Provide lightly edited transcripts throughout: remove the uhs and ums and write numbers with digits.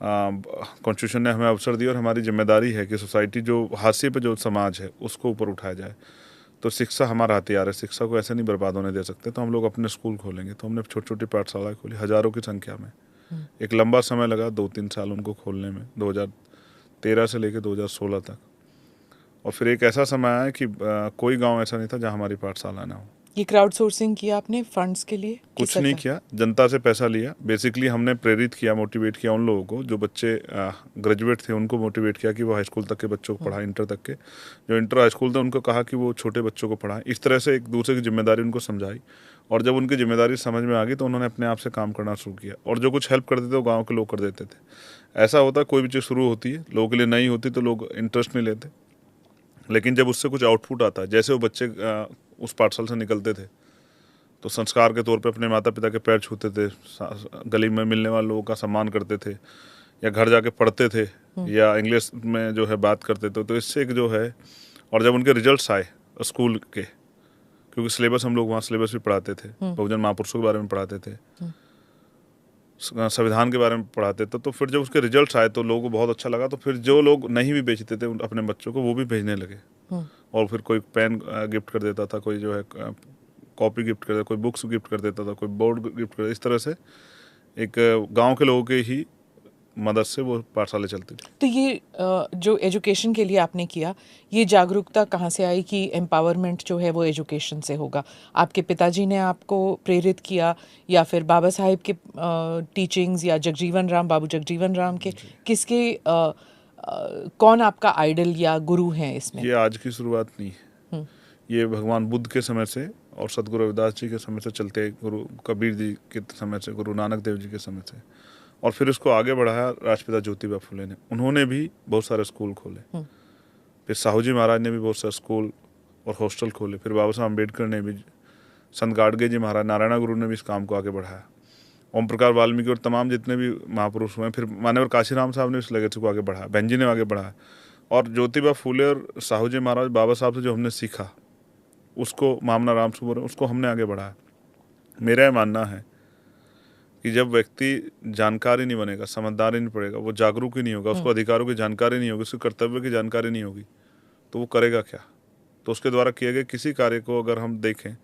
Constitution ने हमें अवसर दिया और हमारी जिम्मेदारी है कि सोसाइटी जो हाशिए पे जो समाज है उसको ऊपर उठाया जाए। तो शिक्षा हमारा हथियार है, शिक्षा को ऐसे नहीं बर्बाद होने दे सकते। तो हम लोग अपने स्कूल खोलेंगे। तो हमने छोटी छोटी पाठशाला खोली हज़ारों की संख्या में। एक लंबा समय लगा, 2-3 साल उनको खोलने में, 2013 से लेकर 2016 तक। और फिर एक ऐसा समय आया कि कोई गांव ऐसा नहीं था जहां हमारी पाठशाला ना हो। ये क्राउड सोर्सिंग किया आपने फंड्स के लिए? कुछ नहीं किया, जनता से पैसा लिया। बेसिकली हमने प्रेरित किया, मोटिवेट किया उन लोगों को जो बच्चे ग्रेजुएट थे, उनको मोटिवेट किया कि वो हाई स्कूल तक के बच्चों को पढ़ाएं, इंटर तक के। जो इंटर हाई स्कूल थे उनको कहा कि वो छोटे बच्चों को पढ़ाएं। इस तरह से एक दूसरे की जिम्मेदारी उनको समझाई। और जब उनकी जिम्मेदारी समझ में आ गई तो उन्होंने अपने आप से काम करना शुरू किया। और जो कुछ हेल्प करते थे वो गाँव के लोग कर देते थे। ऐसा होता कोई भी चीज़ शुरू होती है, लोगों के लिए नहीं होती तो लोग इंटरेस्ट नहीं लेते। लेकिन जब उससे कुछ आउटपुट आता है, जैसे वो बच्चे उस पाठशाला से निकलते थे तो संस्कार के तौर पे अपने माता पिता के पैर छूते थे, गली में मिलने वाले लोगों का सम्मान करते थे, या घर जाके पढ़ते थे, या इंग्लिश में जो है बात करते थे। तो इससे एक जो है, और जब उनके रिजल्ट्स आए स्कूल के, क्योंकि सिलेबस हम लोग वहाँ सिलेबस भी पढ़ाते थे, बहुजन महापुरुषों के बारे में पढ़ाते थे, संविधान के बारे में पढ़ाते थे। तो फिर जब उसके रिजल्ट्स आए तो लोगों को बहुत अच्छा लगा। तो फिर जो लोग नहीं भी बेचते थे अपने बच्चों को, वो भी भेजने लगे। और फिर कोई पेन गिफ्ट कर देता था, कोई जो है कॉपी गिफ्ट कर देता, कोई बुक्स गिफ्ट कर देता था, कोई बोर्ड गिफ्ट कर देता। इस तरह से एक गांव के लोगों के ही मदद से वो पाठशाला चलती थी। तो ये जो एजुकेशन के लिए आपने किया, ये जागरूकता कहाँ से आई कि एम्पावरमेंट जो है वो एजुकेशन से होगा? आपके पिताजी ने आपको प्रेरित किया, या फिर बाबा साहेब के टीचिंग्स, या जगजीवन राम, बाबू जगजीवन राम के? किसके कौन आपका आइडल या गुरु हैं इसमें? ये आज की शुरुआत नहीं है, ये भगवान बुद्ध के समय से और सदगुरु रविदास जी के समय से चलते, गुरु कबीर जी के समय से, गुरु नानक देव जी के समय से, और फिर इसको आगे बढ़ाया राष्ट्रपिता ज्योतिबा फुले ने। उन्होंने भी बहुत सारे स्कूल खोले। फिर साहू जी महाराज ने भी बहुत सारे स्कूल और हॉस्टल खोले। फिर बाबा साहब अम्बेडकर ने भी, संत गाडगे जी महाराज, नारायण गुरु ने भी इस काम को आगे बढ़ाया। ओम प्रकाश वाल्मीकि और तमाम जितने भी महापुरुष हुए, फिर मान्यवर काशीराम साहब ने इस लेगेसी को आगे बढ़ाया, बहन जी ने आगे बढ़ाया। और ज्योतिबा फुले और साहू जी महाराज, बाबा साहब से जो हमने सीखा, उसको मामना राम सुबोर, उसको हमने आगे बढ़ाया। मेरा यह मानना है कि जब व्यक्ति जानकारी नहीं बनेगा, समझदार ही नहीं पड़ेगा, वो जागरूक ही नहीं होगा, उसको अधिकारों की जानकारी नहीं होगी, उसके कर्तव्य की जानकारी नहीं होगी, तो वो करेगा क्या? तो उसके द्वारा किए गए किसी कार्य को अगर हम देखें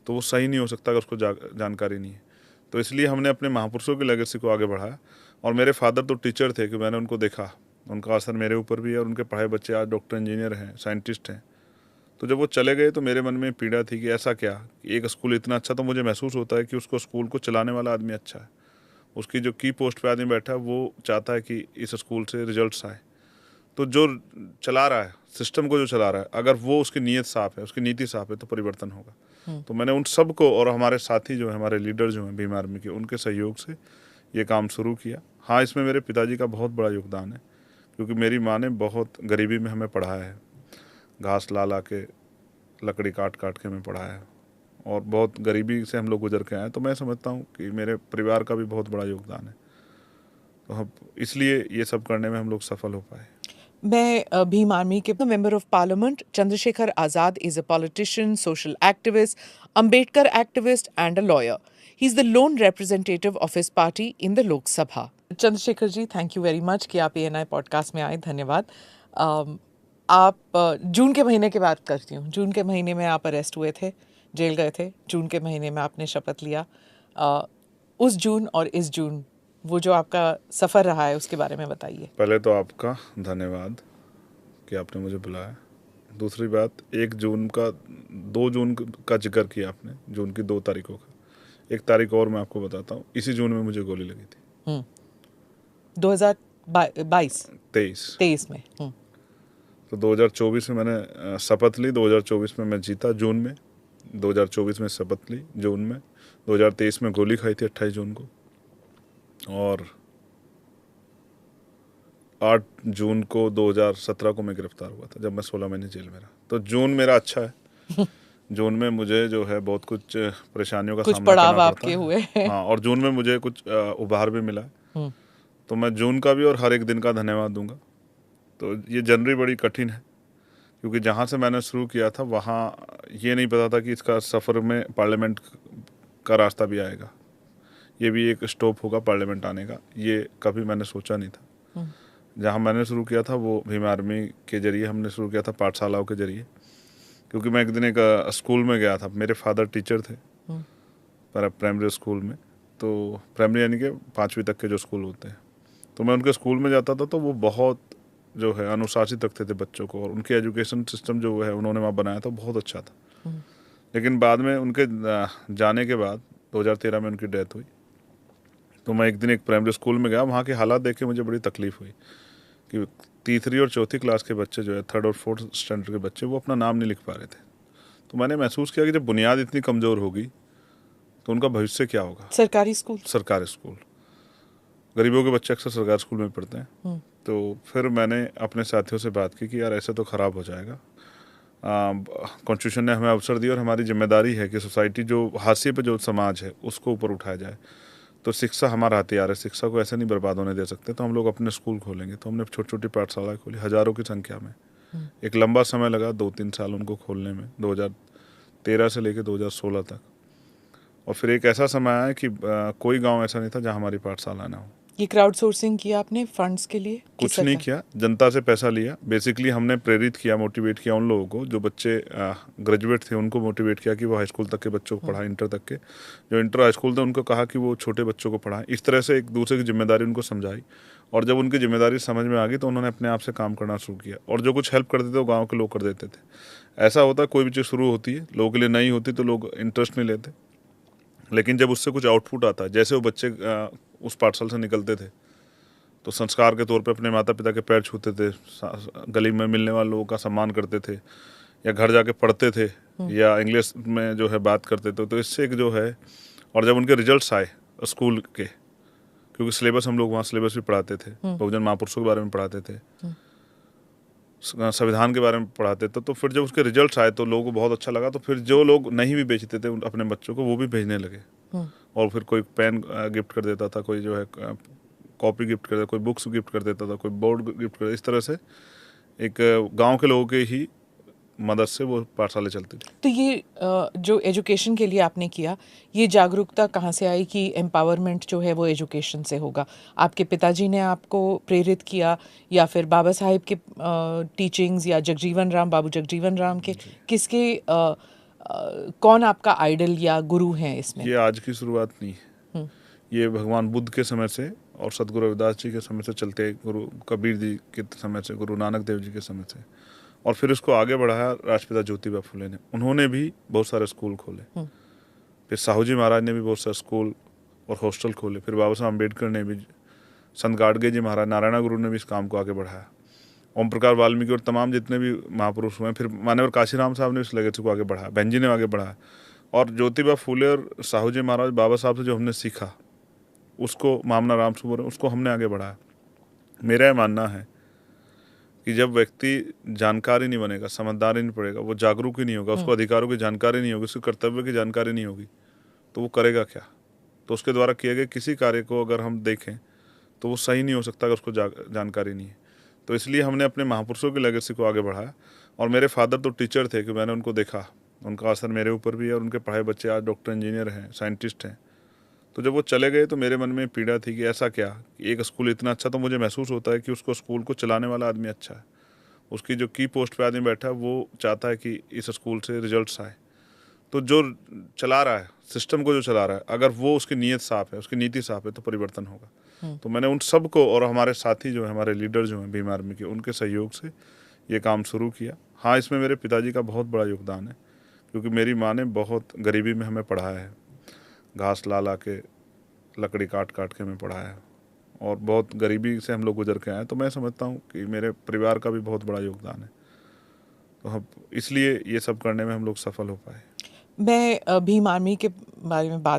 तो वो सही नहीं हो सकता अगर उसको जानकारी नहीं है। तो इसलिए हमने अपने महापुरुषों की लेगेसी को आगे बढ़ाया। और मेरे फादर तो टीचर थे कि मैंने उनको देखा, उनका असर मेरे ऊपर भी है, और उनके पढ़ाए बच्चे आज डॉक्टर, इंजीनियर हैं, साइंटिस्ट हैं। तो जब वो चले गए तो मेरे मन में पीड़ा थी कि ऐसा क्या, एक स्कूल इतना अच्छा, तो मुझे महसूस होता है कि उसको स्कूल को चलाने वाला आदमी अच्छा है, उसकी जो की पोस्ट पे आदमी बैठा है वो चाहता है कि इस स्कूल से रिजल्ट्स आए। तो जो चला रहा है, सिस्टम को जो चला रहा है, अगर वो उसकी नीयत साफ है, उसकी नीति साफ है, तो परिवर्तन होगा। तो मैंने उन सब को, और हमारे साथी जो हैं, हमारे लीडर जो हैं भीम आर्मी के, उनके सहयोग से ये काम शुरू किया। हाँ, इसमें मेरे पिताजी का बहुत बड़ा योगदान है, क्योंकि मेरी माँ ने बहुत गरीबी में हमें पढ़ाया है, घास ला ला के, लकड़ी काट काट के हमें पढ़ाया है, और बहुत गरीबी से हम लोग गुजर के आए। तो मैं समझता हूँ कि मेरे परिवार का भी बहुत बड़ा योगदान है। तो हम इसलिए ये सब करने में हम लोग सफल हो पाए। मैं भीम आर्मी के member of parliament Chandrashekhar Azad is a politician, social activist, Ambedkar activist and a lawyer. He is the loan representative of his party in the लोक सभा. Chandrashekhar ji, thank you very much कि आप ANI पॉडकास्ट में आए. धन्यवाद. आप जून के महीने की बात करती हूँ. जून के महीने में आप अरेस्ट हुए थे, जेल गए थे. जून के महीने में आपने शपथ लिया. उस जून और इस जून, वो जो आपका सफ़र रहा है, उसके बारे में बताइए. पहले तो आपका धन्यवाद कि आपने मुझे बुलाया। दूसरी बात, 1 जून का, 2 जून का जिक्र किया आपने, जून की 2 तारीखों का। एक तारीख और मैं आपको बताता हूँ, इसी जून में मुझे गोली लगी थी। 2022 23 में. तो 2024 में मैंने शपथ ली, 2024 में मैं जीता जून में, 2024 में शपथ ली जून में, 2023 में गोली खाई थी 28 जून को, और 8 जून को 2017 को मैं गिरफ्तार हुआ था, जब मैं 16 महीने जेल में रहा। तो जून मेरा अच्छा है। जून में मुझे जो है बहुत कुछ परेशानियों का सामना करना पड़ता आपके हुए है। हाँ, और जून में मुझे कुछ उपहार भी मिला। तो मैं जून का भी और हर एक दिन का धन्यवाद दूंगा। तो ये जनवरी बड़ी कठिन है, क्योंकि जहाँ से मैंने शुरू किया था वहाँ ये नहीं पता था कि इसका सफ़र में पार्लियामेंट का रास्ता भी आएगा। ये भी एक स्टॉप होगा पार्लियामेंट आने का, ये कभी मैंने सोचा नहीं था। जहाँ मैंने शुरू किया था वो भीम आर्मी के जरिए हमने शुरू किया था, पाठशालाओं के जरिए। क्योंकि मैं एक दिन एक स्कूल में गया था, मेरे फादर टीचर थे पर प्राइमरी स्कूल में, तो प्राइमरी यानी कि 5वीं तक के जो स्कूल होते हैं, तो मैं उनके स्कूल में जाता था तो वो बहुत जो है अनुशासित रखते थे बच्चों को, और उनके एजुकेशन सिस्टम जो है उन्होंने वहाँ बनाया था बहुत अच्छा था। लेकिन बाद में उनके जाने के बाद 2013 में उनकी डेथ हुई। तो मैं एक दिन एक प्राइमरी स्कूल में गया, वहाँ के हालात देख के मुझे बड़ी तकलीफ हुई कि तीसरी और चौथी क्लास के बच्चे जो है, 3rd और 4th स्टैंडर्ड के बच्चे, वो अपना नाम नहीं लिख पा रहे थे। तो मैंने महसूस किया कि जब बुनियाद इतनी कमज़ोर होगी तो उनका भविष्य क्या होगा। सरकारी स्कूल, सरकारी स्कूल, गरीबों के बच्चे अक्सर सरकारी स्कूल में पढ़ते हैं। तो फिर मैंने अपने साथियों से बात की कि यार ऐसे तो ख़राब हो जाएगा। कॉन्स्टिट्यूशन ने हमें अवसर दिया और हमारी जिम्मेदारी है कि सोसाइटी जो हाशिए पे जो समाज है उसको ऊपर उठाया जाए। तो शिक्षा हमारा हथियार है, शिक्षा को ऐसे नहीं बर्बाद होने दे सकते। तो हम लोग अपने स्कूल खोलेंगे। तो हमने छोटी छोटी पाठशाला खोली, हज़ारों की संख्या में। एक लंबा समय लगा, 2-3 साल उनको खोलने में, 2013 से लेकर 2016 तक। और फिर एक ऐसा समय आया कि कोई गांव ऐसा नहीं था जहां हमारी पाठशाला ना हो। ये क्राउड सोर्सिंग किया आपने फंड्स के लिए? कुछ नहीं किया, जनता से पैसा लिया। बेसिकली हमने प्रेरित किया, मोटिवेट किया उन लोगों को जो बच्चे ग्रेजुएट थे, उनको मोटिवेट किया कि वो हाई स्कूल तक के बच्चों को पढ़ाएं, इंटर तक के। जो इंटर हाई स्कूल थे उनको कहा कि वो छोटे बच्चों को पढ़ाएं। इस तरह से एक दूसरे की जिम्मेदारी उनको समझाई, और जब उनकी जिम्मेदारी समझ में आ गई तो उन्होंने अपने आप से काम करना शुरू किया। और जो कुछ हेल्प करते थे वो गाँव के लोग कर देते थे। ऐसा होता है, कोई भी चीज़ शुरू होती है, लोगों के लिए नई होती तो लोग इंटरेस्ट नहीं लेते, लेकिन जब उससे कुछ आउटपुट आता है, जैसे वो बच्चे उस पाठशाला से निकलते थे तो संस्कार के तौर पे अपने माता पिता के पैर छूते थे, गली में मिलने वाले लोगों का सम्मान करते थे, या घर जाके पढ़ते थे, या इंग्लिश में जो है बात करते थे। तो इससे एक जो है, और जब उनके रिजल्ट्स आए स्कूल के, क्योंकि सिलेबस हम लोग वहाँ सिलेबस भी पढ़ाते थे, बहुजन महापुरुषों के बारे में पढ़ाते थे, संविधान के बारे में पढ़ाते थे। तो फिर जब उसके रिजल्ट्स आए तो लोगों को बहुत अच्छा लगा। तो फिर जो लोग नहीं भी बेचते थे अपने बच्चों को, वो भी भेजने लगे। और फिर कोई पेन गिफ्ट कर देता था, कोई जो है कॉपी गिफ्ट कर देता, कोई बुक्स गिफ्ट कर देता था, कोई बोर्ड गिफ्ट कर देता। इस तरह से एक गांव के लोगों के ही मदद से वो पाठशाला चलती थी। तो ये जो एजुकेशन के लिए आपने किया, ये जागरूकता कहाँ से आई कि एम्पावरमेंट जो है वो एजुकेशन से होगा? आपके पिताजी ने आपको प्रेरित किया, या फिर बाबा साहेब के टीचिंग्स, या जगजीवन राम, बाबू जगजीवन राम के, किसके कौन आपका आइडल या गुरु हैं इसमें? ये आज की शुरुआत नहीं है, ये भगवान बुद्ध के समय से और सदगुरु रविदास जी के समय से चलते, गुरु कबीर जी के समय से, गुरु नानक देव जी के समय से, और फिर इसको आगे बढ़ाया राष्ट्रपिता ज्योतिबा फुले ने। उन्होंने भी बहुत सारे स्कूल खोले। फिर साहू जी महाराज ने भी बहुत सारे स्कूल और हॉस्टल खोले। फिर बाबा साहब अम्बेडकर ने भी, संत गाडगे जी महाराज, नारायण गुरु ने भी इस काम को आगे बढ़ाया। ओम प्रकाश वाल्मीकि और तमाम जितने भी महापुरुष हुए, फिर मान्यवर काशीराम साहब ने इस लेगेसी को आगे बढ़ाया, बहन जी ने आगे बढ़ाया। और ज्योतिबा फुले और साहू जी महाराज, बाबा साहब से जो हमने सीखा, उसको मामना राम सुबर, उसको हमने आगे बढ़ाया। मेरा यह मानना है कि जब व्यक्ति जानकारी नहीं बनेगा, समझदार ही नहीं पड़ेगा, वो जागरूक ही नहीं होगा, उसको अधिकारों की जानकारी नहीं होगी, उसके कर्तव्य की जानकारी नहीं होगी, तो वो करेगा क्या? तो उसके द्वारा किए गए किसी कार्य को अगर हम देखें तो वो सही नहीं हो सकता अगर उसको जानकारी नहीं है। तो इसलिए हमने अपने महापुरुषों की लेगेसी को आगे बढ़ाया। और मेरे फादर तो टीचर थे कि मैंने उनको देखा, उनका असर मेरे ऊपर भी है, और उनके पढ़ाए बच्चे आज डॉक्टर, इंजीनियर हैं, साइंटिस्ट हैं। तो जब वो चले गए तो मेरे मन में पीड़ा थी कि ऐसा क्या कि एक स्कूल इतना अच्छा, तो मुझे महसूस होता है कि उसको स्कूल को चलाने वाला आदमी अच्छा है, उसकी जो की पोस्ट पे आदमी बैठा है वो चाहता है कि इस स्कूल से रिजल्ट्स आए। तो जो चला रहा है, सिस्टम को जो चला रहा है, अगर वो उसकी नीयत साफ है, उसकी नीति साफ है, तो परिवर्तन होगा। तो मैंने उन सब को, और हमारे साथी जो है, हमारे लीडर जो हैं भीम आर्मी के, उनके सहयोग से ये काम शुरू किया। हाँ, इसमें मेरे पिताजी का बहुत बड़ा योगदान है, क्योंकि मेरी माँ ने बहुत गरीबी में हमें पढ़ाया है, घास ला ला के, लकड़ी काट काट के हमें पढ़ाया है, और बहुत गरीबी से हम लोग गुजर के आए। तो मैं समझता हूँ कि मेरे परिवार का भी बहुत बड़ा योगदान है। तो हम इसलिए ये सब करने में हम लोग सफल हो पाए। मैं भीम आर्मी के बारे में बात